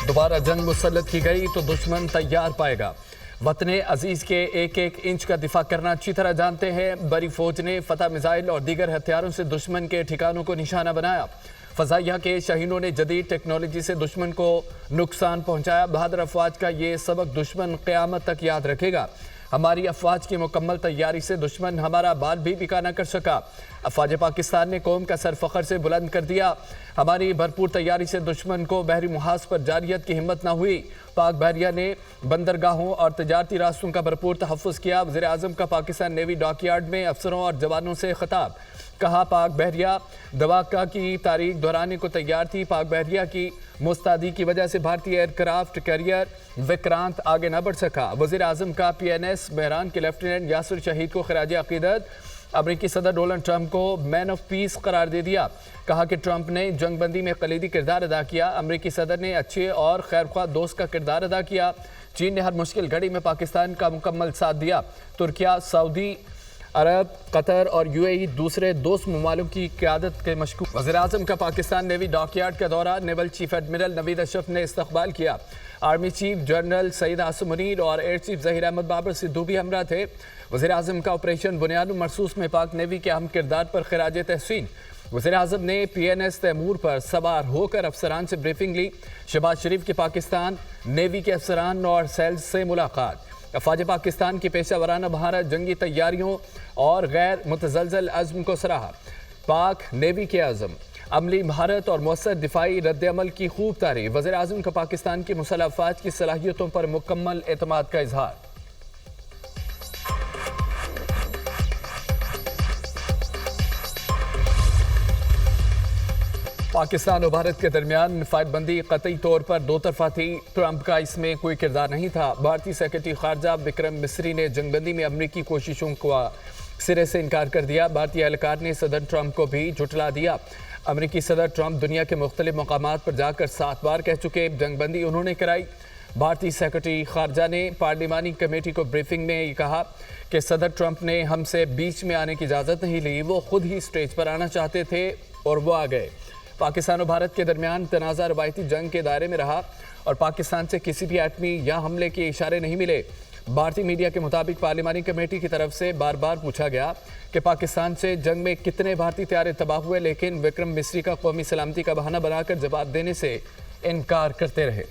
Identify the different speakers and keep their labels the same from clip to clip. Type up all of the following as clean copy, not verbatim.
Speaker 1: दोबारा जंग मुसल्लत की गई तो दुश्मन तैयार पाएगा। वतने अजीज के एक एक इंच का दिफा करना अच्छी तरह जानते हैं। बड़ी फौज ने फतह मिसाइल और दीगर हथियारों से दुश्मन के ठिकानों को निशाना बनाया। फजाइया के शाहीनों ने जदीद टेक्नोलॉजी से दुश्मन को नुकसान पहुंचाया। बहादुर अफवाज का ये सबक दुश्मन क़यामत तक याद रखेगा। हमारी अफवाज की मुकम्मल तैयारी से दुश्मन हमारा बाल भी बिका न कर सका। अफवाज पाकिस्तान ने कौम का सर फख्र से बुलंद कर दिया। हमारी भरपूर तैयारी से दुश्मन को बहरी मुहाज पर जारियत की हिम्मत न हुई। पाक बहरिया ने बंदरगाहों और तजारती रास्तों का भरपूर तहफ़्फ़ुज़ किया। वज़ीर आज़म का पाकिस्तान नेवी डॉकयार्ड में अफसरों और जवानों से खिताब। कहा पाक बहरिया दवाका की तारीख दोहराने को तैयार थी। पाक बहरिया की मुस्तैदी की वजह से भारतीय एयरक्राफ्ट कैरियर विक्रांत आगे न बढ़ सका। वज़ीर आज़म का PNS बहरान के लेफ्टिनेंट यासिर शहीद को खराज अक़ीदत। अमरीकी सदर डोनाल्ड ट्रंप को मैन ऑफ पीस करार दे दिया। कहा कि ट्रंप ने जंगबंदी में कलीदी किरदार अदा किया। अमरीकी सदर ने अच्छे और खैरख्वाह दोस्त का किरदार अदा किया। चीन ने हर मुश्किल घड़ी में पाकिस्तान का मुकम्मल साथ दिया। तुर्किया, सऊदी अरब, कतर और UAE दूसरे दोस्त ममालिक की क़यादत के मशकूक। वज़ीर आज़म का पाकिस्तान नेवी डॉकयार्ड का दौरा। Naval chief admiral Naveed Ashraf ने इस्तकबाल किया। Army chief general Saeed Asim Munir और एयर चीफ ज़हीर अहमद बाबर सिद्धू भी हमरा थे। वज़ीर आज़म का ऑपरेशन बुनियाद मरसूस में पाक नेवी के अहम किरदार पर खिराज तहसीन। वज़ीर आज़म ने PNS तैमूर पर सवार होकर अफसरान से ब्रीफिंग ली। शहबाज शरीफ की पाकिस्तान नेवी के अफसरान और सेल्स से मुलाकात। अफवाज पाकिस्तान की पेशा वराना महारत, जंगी तैयारियों और गैर मुतज़लज़ल अज़्म को सराहा। पाक नेवी के अज़्म, अमली महारत और मौसर दिफाई रद्द-ए-अमल की खूब तारीफ। वज़ीर आज़म का पाकिस्तान की मुसल्लह अफ़वाज की सलाहियतों पर मुकम्मल एतमाद का इजहार। पाकिस्तान और भारत के दरमियान फायरबंदी कतई तौर पर दो तरफा थी। ट्रंप का इसमें कोई किरदार नहीं था। भारतीय सेक्रेटरी खारजा विक्रम मिस्री ने जंगबंदी में अमरीकी कोशिशों का सिरे से इनकार कर दिया। भारतीय एहलकार ने सदर ट्रंप को भी झुठला दिया। अमरीकी सदर ट्रंप दुनिया के मुख्तलिफ मकामात पर जाकर 7 बार कह चुके जंगबंदी उन्होंने कराई। भारतीय सेक्रेटरी खारजा ने पार्लिमानी कमेटी को ब्रीफिंग में कहा कि सदर ट्रंप ने हमसे बीच में आने की इजाज़त नहीं ली। वो खुद ही स्टेज पर आना चाहते थे और वो आ गए। पाकिस्तान और भारत के दरमियान तनाज़ा रवायती जंग के दायरे में रहा और पाकिस्तान से किसी भी एटमी या हमले के इशारे नहीं मिले। भारतीय मीडिया के मुताबिक पार्लिमानी कमेटी की तरफ से बार बार पूछा गया कि पाकिस्तान से जंग में कितने भारतीय तैयारे तबाह हुए, लेकिन विक्रम मिस्री का कौमी सलामती का बहाना बनाकर जवाब देने से इनकार करते रहे।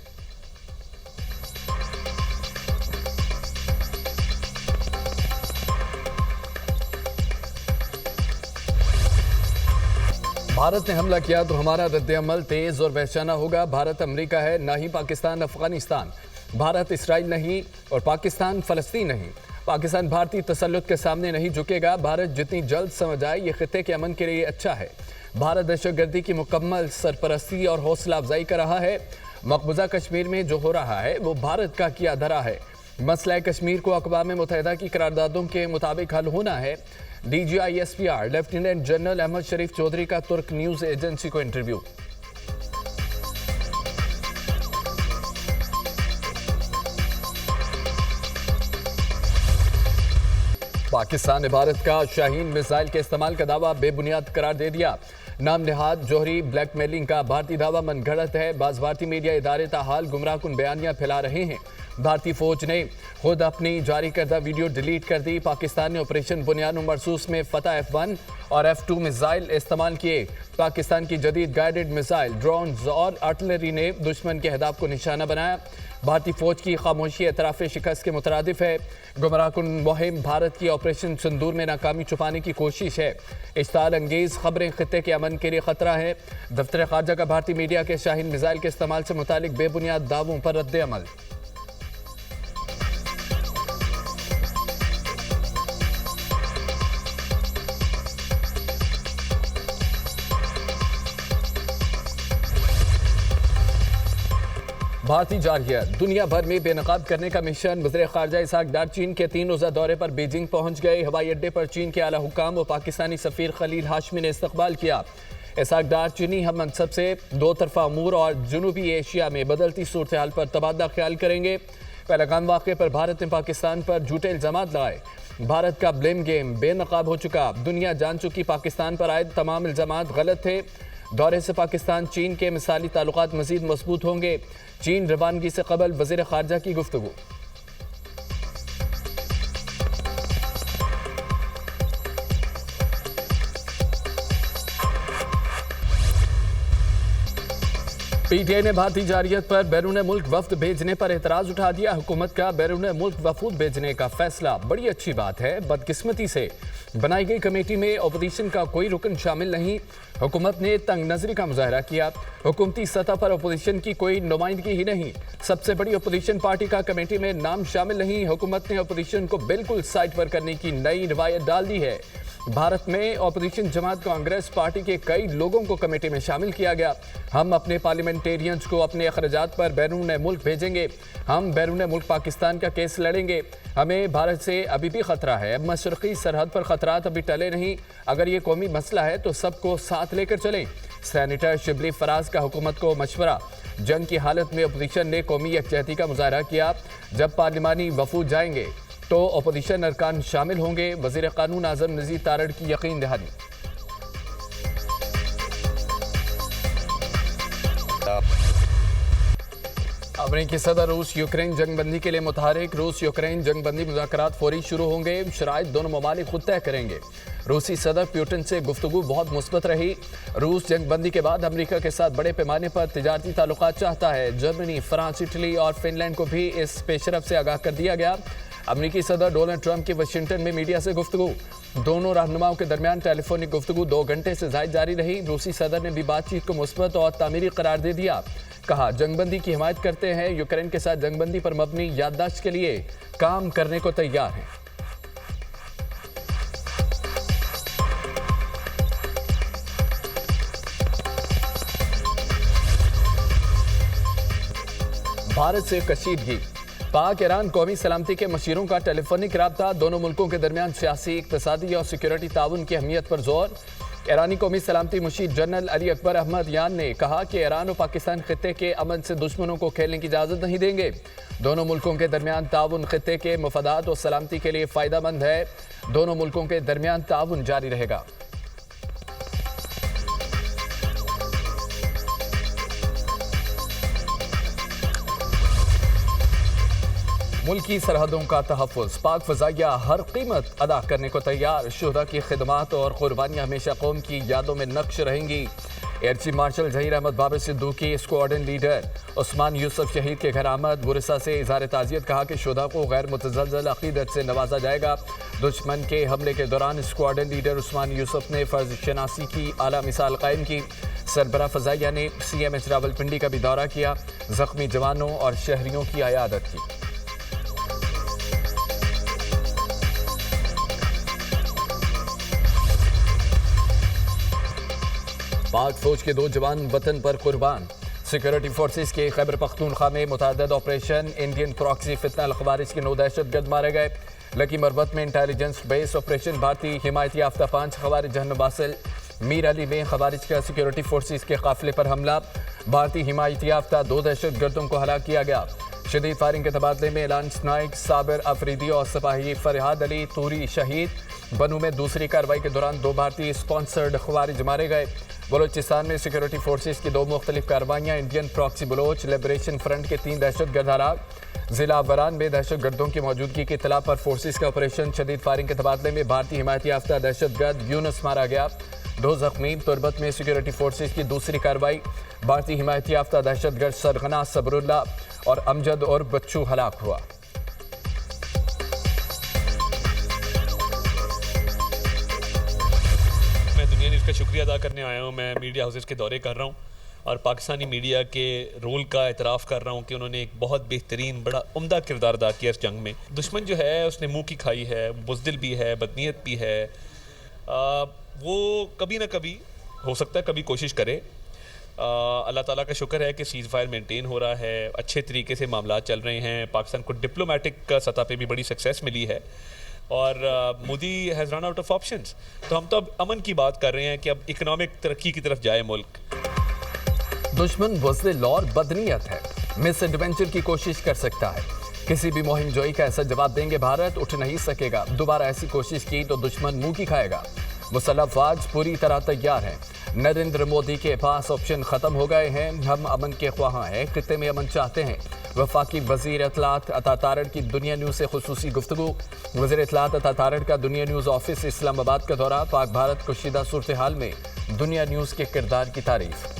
Speaker 1: भारत ने हमला किया तो हमारा रद्द-ए-अमल तेज और वहशाना होगा। भारत अमेरिका है, ना ही पाकिस्तान अफगानिस्तान। भारत इसराइल नहीं और पाकिस्तान फ़लस्तीन नहीं। पाकिस्तान भारतीय तसल्लुत के सामने नहीं झुकेगा। भारत जितनी जल्द समझ आए ये खित्ते के अमन के लिए अच्छा है। भारत दहशतगर्दी की मुकम्मल सरपरस्ती और हौसला अफजाई कर रहा है। मकबूजा कश्मीर में जो हो रहा है वो भारत का किया धरा है। मसला कश्मीर को अक़वाम मुत्तहिदा की करारदादों के मुताबिक हल होना है। DGISPR लेफ्टिनेंट जनरल अहमद शरीफ चौधरी का तुर्क न्यूज़ एजेंसी को इंटरव्यू। पाकिस्तान ने भारत का शाहीन मिसाइल के इस्तेमाल का दावा बेबुनियाद करार दे दिया। नाम निहाद जोहरी ब्लैकमेलिंग का भारतीय दावा मनगढ़ंत है। बाज़ भारतीय मीडिया इदारे ताहाल गुमराहकुन बयानियां फैला रहे हैं। भारतीय फौज ने खुद अपनी जारी करदा वीडियो डिलीट कर दी। पाकिस्तान ने ऑपरेशन बुनियाद मरसूस में फतह F1 और F2 मिसाइल इस्तेमाल किए। पाकिस्तान की जदीद गाइडेड मिसाइल, ड्रोन्स और आर्टिलरी ने दुश्मन के अहदाफ को निशाना बनाया। भारतीय फौज की खामोशी एतराफ़ शिकस्त के मुतरादिफ है। गुमराहकुन मुहिम भारत की ऑपरेशन सिंदूर में नाकामी छुपाने की कोशिश है। इश्ताल अंगेज़ खबरें खित्ते के अमन के लिए खतरा है। दफ्तर खारजा का भारतीय मीडिया के शाहीन मिसाइल के इस्तेमाल से मुतालिक बेबुनियाद दावों पर रद्द-ए-अमल। भारतीय जारहियत दुनिया भर में बेनकाब करने का मिशन। वज़ीर ख़ारजा इसहाक डार चीन के 3 रोज़ा दौरे पर बीजिंग पहुंच गए। हवाई अड्डे पर चीन के आला हुकाम और पाकिस्तानी सफ़ीर खलील हाशमी ने इस्तकबाल किया। इसहाक डार चीनी हम मनसब से दो तरफा अमूर और जनूबी एशिया में बदलती सूरत हाल पर तबादला ख्याल करेंगे। पहलगाम वाक़े पर भारत ने पाकिस्तान पर झूठे इल्ज़ामात लगाए। भारत का ब्लेम गेम बेनकाब हो चुका। दुनिया जान चुकी पाकिस्तान पर आए तमाम इल्ज़ामात गलत थे। दौरे से पाकिस्तान चीन के मिसाली ताल्लुकात मजीद मजबूत होंगे। चीन रवानगी से कबल वज़ीर ख़ारजा की गुफ्तगू। पीटीआई ने भारतीय जारियत पर बैरून मुल्क वफ्द भेजने पर एतराज उठा दिया। हुकूमत का बैरून मुल्क वफूद भेजने का फैसला बड़ी अच्छी बात है। बदकिस्मती से बनाई गई कमेटी में अपोजिशन का कोई रुकन शामिल नहीं। हुकूमत ने तंग नजरी का मुजाहरा किया। हुकूमती सतह पर अपोजिशन की कोई नुमाइंदगी ही नहीं। सबसे बड़ी अपोजिशन पार्टी का कमेटी में नाम शामिल नहीं। हुकूमत ने अपोजिशन को बिल्कुल साइड पर करने की नई रिवायत डाल दी है। भारत में अपोजिशन जमात कांग्रेस पार्टी के कई लोगों को कमेटी में शामिल किया गया। हम अपने पार्लियामेंटेरियंस को अपने अखराजात पर बैरून मुल्क भेजेंगे। हम बैरून मुल्क पाकिस्तान का केस लड़ेंगे। हमें भारत से अभी भी खतरा है। मशरक़ी सरहद पर खतरात अभी टले नहीं। अगर ये कौमी मसला है तो सबको साथ लेकर चलें। सेनेटर शिबली फराज का हुकूमत को मशवरा। जंग की हालत में अपोजिशन ने कौमी यकजहती का मुजाहरा किया। जब पार्लिमानी वफूद जाएंगे तो अपोजिशन अरकान शामिल होंगे। वज़ीर क़ानून आज़म नज़ीर तारड़ की यकीन दहानी। अमेरिकी सदर रूस यूक्रेन जंगबंदी के लिए मुतहरिक। रूस यूक्रेन जंगबंदी मुज़ाकरात फौरी शुरू होंगे। शराइत दोनों ममालिक खुद तय करेंगे। रूसी सदर पुतिन से गुफ्तगू बहुत मुस्बत रही। रूस जंगबंदी के बाद अमेरिका के साथ बड़े पैमाने पर तिजारती ताल्लुकात चाहता है। जर्मनी, फ्रांस, इटली और फिनलैंड को भी इस पेशरफ से आगाह कर दिया गया। अमेरिकी सदर डोनाल्ड ट्रंप की वाशिंगटन में मीडिया से गुफ्तगू। दोनों रहनुमाओं के दरमियान टेलीफोनिक गुफ्तगू 2 घंटे से ज़ायद जारी रही। रूसी सदर ने भी बातचीत को मुस्बत और तामीरी करार दे दिया। कहा, जंगबंदी की हिमायत करते हैं। यूक्रेन के साथ जंगबंदी पर मबनी याददाश्त के लिए काम करने को तैयार हैं। भारत से कशीदगी। पाक ईरान कौमी सलामती के मशीरों का टेलीफोनिक राब्ता। दोनों मुल्कों के दरमियान सियासी, इक़्तिसादी और सिक्योरिटी ताउन की अहमियत पर जोर। ईरानी कौमी सलामती मुशीर जनरल अली अकबर अहमद यान ने कहा कि ईरान और पाकिस्तान खित्ते के अमन से दुश्मनों को खेलने की इजाज़त नहीं देंगे। दोनों मुल्कों के दरमियान ताउन खित्ते के मफादात और सलामती के लिए फ़ायदेमंद है। दोनों मुल्कों के दरमियान ताउन जारी रहेगा। मुल्की सरहदों का तहफ़्फ़ुज़। पाक फ़ज़ाइया हर कीमत अदा करने को तैयार। शुहदा की खिदमात और कुर्बानियाँ हमेशा कौम की यादों में नक्श रहेंगी। Air chief marshal Zaheer Ahmed Babar Siddiqui squadron leader Usman Yusuf शहीद के घर आमद। बुरसा से इज़हार ताज़ियत। कहा कि शुहदा को गैर मुतज़लज़ल अक़ीदत से नवाजा जाएगा। दुश्मन के हमले के दौरान स्क्वाड्रन लीडर उस्मान यूसुफ ने फ़र्ज शनासी की आला मिसाल कायम की। सरबरा फ़ज़ाइया ने CMH रावलपिंडी का भी दौरा किया। ज़ख्मी जवानों और शहरियों की अयादत की। पाक फौज के 2 जवान वतन पर कुर्बान। सिक्योरिटी फोर्सेस के खैबर पख्तूनख्वा में मुतअद्दिद ऑपरेशन। इंडियन प्रॉक्सी फितना अल-ख़वारिज के 9 दहशतगर्द मारे गए। लकी मरबत में इंटेलिजेंस बेस ऑपरेशन। भारतीय हिमायत याफ्ता 5 ख़वारिज जहन्नुम हासिल। मीर अली में ख़वारिज का सिक्योरिटी फोर्सेस के काफिले पर हमला। भारतीय हिमायत याफ्ता 2 दहशतगर्दों को हलाक किया गया। शदीद फायरिंग के तबादले में लांस नाइक, साबिर अफरीदी और सिपाही फरहाद अली तूरी शहीद। बनू में दूसरी कार्रवाई के दौरान 2 भारतीय स्पॉन्सर्ड ख़वारिज मारे गए। बलोचिस्तान में सिक्योरिटी फोर्सेस की 2 मुख्तलिफ कार्रवाइयाँ। Indian proxy Baloch liberation front के 3 दहशतगर्द हलाक। जिला वरान में दहशतगर्दों की मौजूदगी की इत्तला पर फोर्सेस का ऑपरेशन। शदीद फायरिंग के तबादले में भारतीय हिमायत याफ्ता दहशतगर्द यूनुस मारा गया। 2 जख्मी। तुरबत में सिक्योरिटी फोर्सेस की दूसरी कार्रवाई। भारतीय हिमायत याफ्ता दहशतगर्द सरगना सबरुल्ला और अमजद और बच्चू हलाक हुआ।
Speaker 2: दुनिया न्यूज़ का शुक्रिया अदा करने आया हूँ। मैं मीडिया हाउसेस के दौरे कर रहा हूँ और पाकिस्तानी मीडिया के रोल का इतराफ़ कर रहा हूँ कि उन्होंने एक बहुत बेहतरीन, बड़ा उम्दा किरदार अदा किया इस जंग में। दुश्मन जो है उसने मुँह की खाई है, बुज़दिल भी है, बदनीयत भी है। वो कभी ना कभी हो सकता है कभी कोशिश करे। अल्लाह ताला का शुक्र है कि सीज़ फायर मेंटेन हो रहा है, अच्छे तरीके से मामला चल रहे हैं। पाकिस्तान को डिप्लोमेटिक सतह पे भी बड़ी सक्सेस मिली है और Modi has run out of options. तो हम तो अब अमन की बात कर रहे हैं कि अब इकोनॉमिक तरक्की की तरफ जाए मुल्क।
Speaker 1: दुश्मन बुज़दिल और बदनीयत है, मिस एडवेंचर की कोशिश कर सकता है। किसी भी मुहिम जोई का ऐसा जवाब देंगे भारत उठ नहीं सकेगा। दोबारा ऐसी कोशिश की तो दुश्मन मुंह की खाएगा। मुसल्लह फ़ौज पूरी तरह तैयार है। नरेंद्र मोदी के पास ऑप्शन खत्म हो गए हैं। हम अमन के ख्वाह हैं, खित्ते में अमन चाहते हैं। वफाकी वजीर इत्तलात अता तारड़ की दुनिया न्यूज़ से खुसूसी गुफ्तगू। वजीर इत्तलात अता तारड़ का दुनिया न्यूज़ ऑफिस इस्लामाबाद का दौरा। पाक भारत कशीदा सूरत हाल में दुनिया न्यूज़ के किरदार की तारीफ।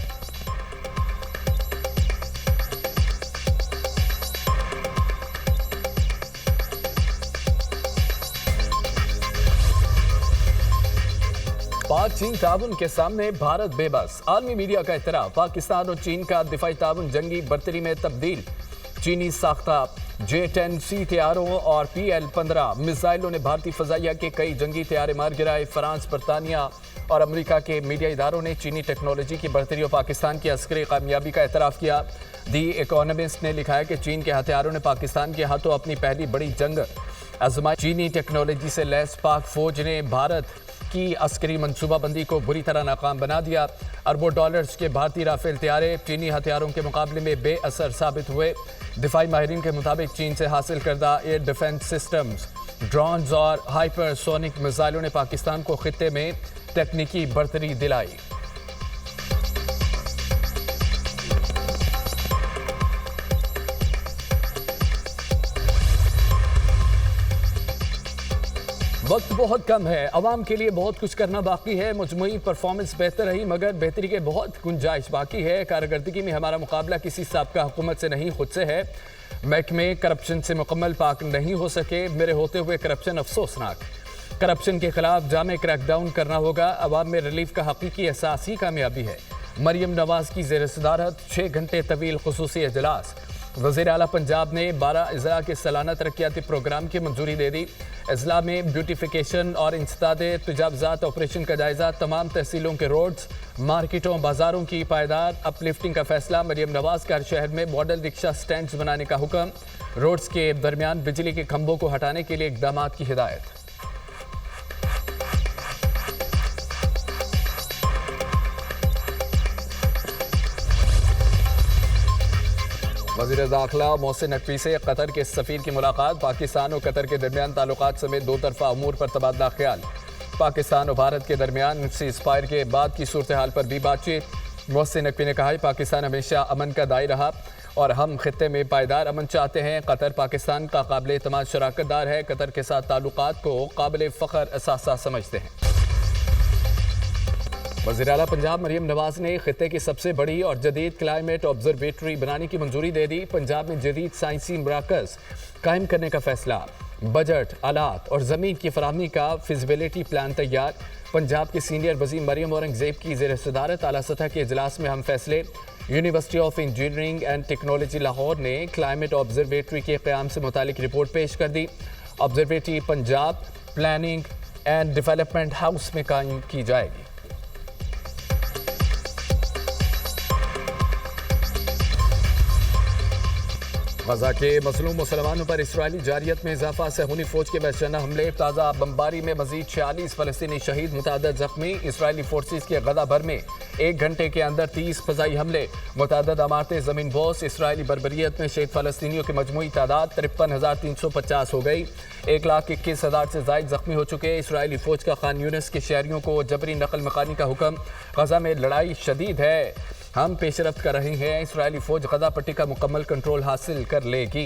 Speaker 1: पाक चीन ताउन के सामने भारत बेबस। आलमी मीडिया का इत्तराफ, पाकिस्तान और चीन का दिफाई ताउन जंगी बर्तरी में तब्दील। चीनी साख्ता J-10C तैयारों और PL-15 मिसाइलों ने भारतीय फजाइया के कई जंगी तैयारे मार गिराए। फ्रांस, बरतानिया और अमेरिका के मीडिया इदारों ने चीनी टेक्नोलॉजी की बर्तरी और पाकिस्तान की अस्करी कामयाबी का एतराफ़ किया। दी इकोनॉमिस्ट ने लिखा है कि चीन के हथियारों ने पाकिस्तान के हाथों अपनी पहली बड़ी जंग आजमाई। चीनी टेक्नोलॉजी से लैस पाक फौज ने भारत की अस्करी मनसूबाबंदी को बुरी तरह नाकाम बना दिया। अरबों डॉलर्स के भारतीय राफेल तैयारे चीनी हथियारों के मुकाबले में बेअसर साबित हुए। दिफाई माहिरीन के मुताबिक चीन से हासिल करदा एयर डिफेंस सिस्टम्स, ड्रोन्स और हाइपरसोनिक मिसाइलों ने पाकिस्तान को खित्ते में तकनीकी बर्तरी दिलाई। वक्त बहुत कम है, अवाम के लिए बहुत कुछ करना बाकी है। मजमूई परफॉर्मेंस बेहतर रही मगर बेहतरी के बहुत गुंजाइश बाकी है। कारकर्दगी में हमारा मुकाबला किसी साबका हुकूमत से नहीं, खुद से है। महकमे करप्शन से मुकम्मल पाक नहीं हो सके। मेरे होते हुए करप्शन अफसोसनाक। करप्शन के खिलाफ जामे क्रैकडाउन करना होगा। अवाम में रिलीफ का हकीकी एहसास ही कामयाबी है। मरियम नवाज की ज़ेर सदारत 6 घंटे तवील खुसूसी इजलास। वज़ीर आला पंजाब ने 12 अज़ला के सालाना तरक्याती प्रोग्राम की मंजूरी दे दी। अज़ला में ब्यूटिफिकेशन और इंसदाद तजावज़ात ऑपरेशन का जायज़ा। तमाम तहसीलों के रोड्स, मार्केटों, बाजारों की पायदार अपलिफ्टिंग का फैसला। मरियम नवाज का हर शहर में मॉडल रिक्शा स्टैंड्स बनाने का हुक्म। रोड्स के दरमियान बिजली के खंभों को हटाने के लिए इक़दामात की हिदायत। वज़ीर दाखिला मोहसिन नकवी से कतर के सफ़ीर की मुलाकात। पाकिस्तान और कतर के दरमियान ताल्लुकात समेत दो तरफ़ा अमूर पर तबादला ख्याल। पाकिस्तान और भारत के दरमियान सीज़फायर के बाद की सूरत हाल पर भी बातचीत। मोहसिन नकवी ने कहा कि पाकिस्तान हमेशा अमन का दाई रहा और हम खित्ते में पायदार अमन चाहते हैं। कतर पाकिस्तान का काबिल एतमाद शराकतदार है। कतर के साथ ताल्लुकात को काबिल फ़ख्र असासा समझते हैं। वज़ीर आला पंजाब मरियम नवाज ने खित्ते की सबसे बड़ी और जदीद क्लाइमेट ऑब्जर्वेटरी बनाने की मंजूरी दे दी। पंजाब में जदीद साइंसी मराकज़ कायम करने का फैसला। बजट, आलात और ज़मीन की फराहमी का फिजिबिलिटी प्लान तैयार। पंजाब के सीनियर वज़ीर मरियम औरंगज़ेब की ज़ेर सदारत आला सतह के इजलास में हम फैसले। University of engineering and technology Lahore ने क्लाइमेट ऑब्जर्वेटरी के क़याम से मुतालिक रिपोर्ट पेश कर दी। Observatory Punjab planning and development house में कायम की जाएगी। गजा के मज़लूम मुसलमानों पर इसराइली जारियत में इजाफा। सहूनी फौज के वहशना हमले। ताज़ा बमबारी में मजीद 46 फ़लस्तीनी शहीद, मुतादद जख्मी। इसराइली फोर्सेस के गजा भर में 1 घंटे के अंदर 30 फ़ज़ाई हमले, मुतादद अमारतें ज़मीन बोस। इसराइली बर्बरियत में शहीद फ़लस्तीनियों की मजमूई तादाद 53,350 हो गई। 1,21,000 से ज़ायद जख्मी हो चुके। इसराइली फौज का खान यूनिस के शहरियों को जबरी नकल मकानी का हुक्म। गजा में लड़ाई शदीद है, हम पेशरफ्त कर रहे हैं। इसराइली फौज गजा पट्टी का मुकम्मल कंट्रोल हासिल कर लेगी।